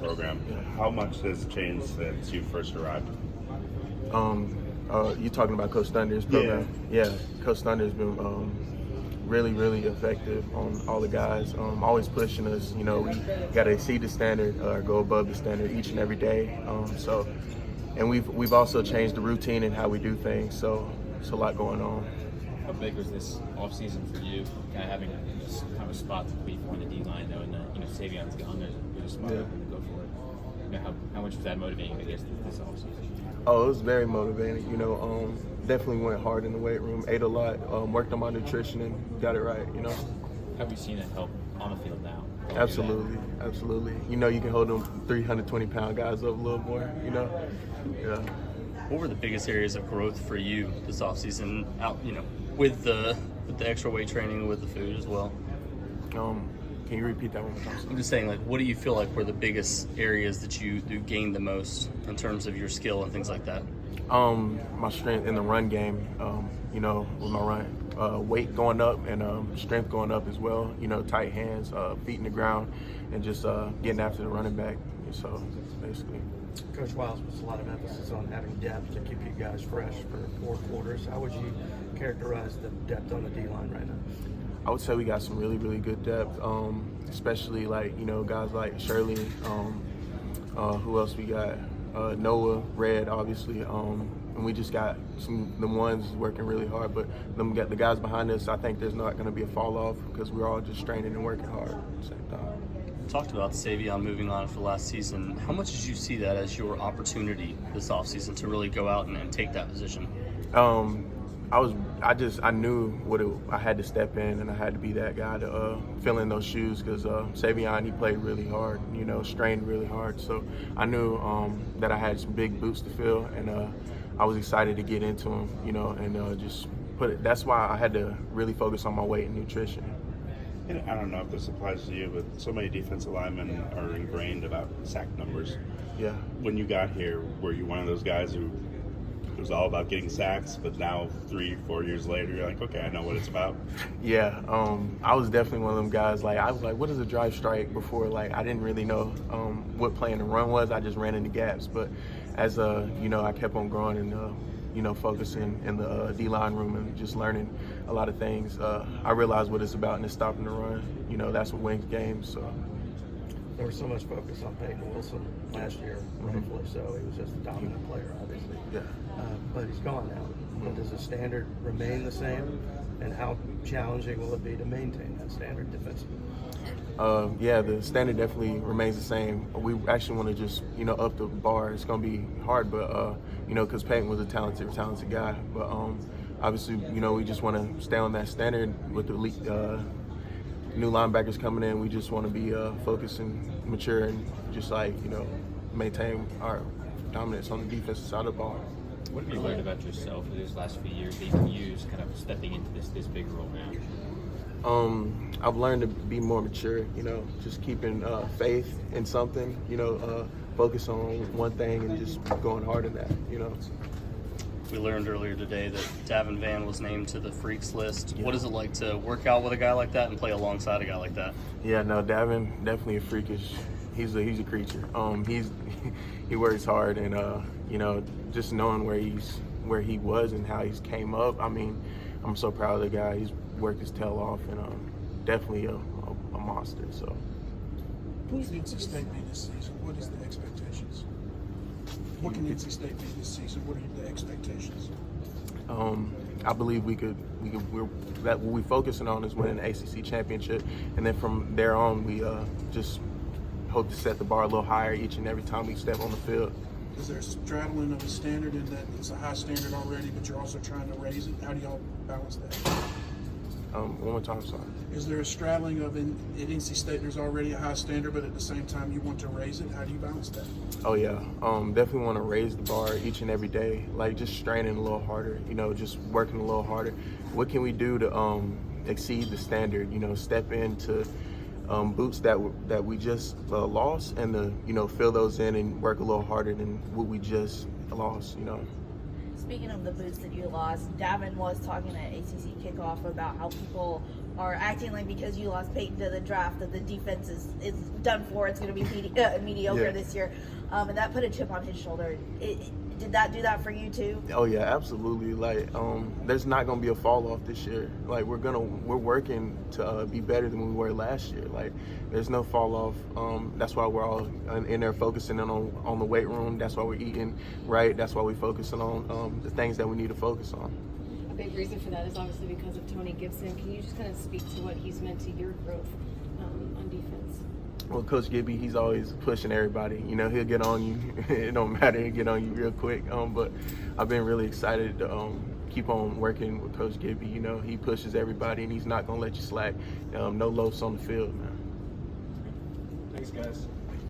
program. How much has changed since you first arrived? You talking about Coach Thunder's program? Yeah, Coach Thunder's been really, really effective on all the guys. Always pushing us. You know, we got to exceed the standard or go above the standard each and every day. And we've also changed the routine and how we do things. So it's a lot going on. How big was this offseason for you, kind of having kind of a spot to be on the D-line, knowing that, you know, Savion's gone, there's a spot open to go for it? You know, how much was that motivating, I guess, this offseason? Oh, it was very motivating. You know, definitely went hard in the weight room, ate a lot, worked on my nutrition and got it right, you know. Have you seen it help on the field now? Absolutely, absolutely. You know, you can hold them 320-pound guys up a little more, you know. Yeah. What were the biggest areas of growth for you this offseason, out, you know, with the extra weight training, with the food as well? Can you repeat that one more time? I'm just saying, like, what do you feel like were the biggest areas that you gained the most in terms of your skill and things like that? My strength in the run game, you know, with my run, weight going up and strength going up as well. You know, tight hands, feet in the ground, and just getting after the running back. So basically. Coach Wiles puts a lot of emphasis on having depth to keep you guys fresh for 4 quarters. How would you characterize the depth on the D-line right now? I would say we got some really, really good depth, especially like, you know, guys like Shirley. Who else we got? Noah, Red, obviously. And we just got the ones working really hard. But the guys behind us, I think there's not going to be a fall off because we're all just training and working hard at the same time. You talked about Savion moving on for last season. How much did you see that as your opportunity this offseason to really go out and take that position? I knew I had to step in, and I had to be that guy to fill in those shoes because Savion, he played really hard, you know, strained really hard. So I knew that I had some big boots to fill, and I was excited to get into them, you know, and just put it. That's why I had to really focus on my weight and nutrition. And I don't know if this applies to you, but so many defensive linemen are ingrained about sack numbers. Yeah. When you got here, were you one of those guys who it was all about getting sacks, but now 3-4 years later, you're like, okay, I know what it's about? Yeah, I was definitely one of them guys. Like, I was like, what is a drive strike before? Like, I didn't really know what playing the run was. I just ran into gaps. But as, you know, I kept on growing and, you know, focusing in the D-line room and just learning a lot of things. I realized what it's about and it's stopping the run. You know, that's what wins games. So. There was so much focus on Peyton Wilson last year, rightfully so. He was just a dominant player, obviously. Yeah. But he's gone now. But does the standard remain the same? And how challenging will it be to maintain that standard defensively? Yeah, the standard definitely remains the same. We actually want to just, you know, up the bar. It's going to be hard, but, you know, because Peyton was a talented guy. But obviously, you know, we just want to stay on that standard with the new linebackers coming in. We just want to be focused and mature and just, like, you know, maintain our dominance on the defensive side of the ball. What have you learned about yourself in these last few years that you can use kind of stepping into this big role now? I've learned to be more mature, you know, just keeping faith in something, you know, focus on one thing and just going hard in that, you know. We learned earlier today that Davin Van was named to the Freaks list. Yeah. What is it like to work out with a guy like that and play alongside a guy like that? Yeah, no, Davin, definitely a freakish. He's a creature. He works hard, and you know, just knowing where he was and how he's came up. I mean, I'm so proud of the guy. He's worked his tail off, and definitely a monster. So. Who's NC State be this season? What is the expectations? What can NC State be this season? What are the expectations? I believe what we're focusing on is winning the ACC championship, and then from there on, we just hope to set the bar a little higher each and every time we step on the field. Is there a straddling of a standard in that it's a high standard already, but you're also trying to raise it? How do y'all balance that? One more time, sorry. Is there a straddling of at NC State there's already a high standard, but at the same time you want to raise it? How do you balance that? Oh yeah, definitely want to raise the bar each and every day. Like just straining a little harder, you know, just working a little harder. What can we do to exceed the standard? You know, step into boots that we just lost, and to, you know, fill those in and work a little harder than what we just lost. You know. Speaking of the boots that you lost, Davin was talking at ACC kickoff about how people are acting like because you lost Peyton to the draft that the defense is done for. It's going to be mediocre Yeah. this year, and that put a chip on his shoulder. Did that do that for you too? Oh yeah, absolutely. Like, there's not gonna be a fall off this year. Like, we're working to be better than we were last year. Like, there's no fall off. That's why we're all in there focusing on the weight room. That's why we're eating right. That's why we're focusing on the things that we need to focus on. A big reason for that is obviously because of Tony Gibson. Can you just kind of speak to what he's meant to your growth on defense? Well, Coach Gibby, he's always pushing everybody. You know, he'll get on you. It don't matter. He'll get on you real quick. But I've been really excited to keep on working with Coach Gibby. You know, he pushes everybody, and he's not going to let you slack. No loafs on the field, man. Thanks, guys.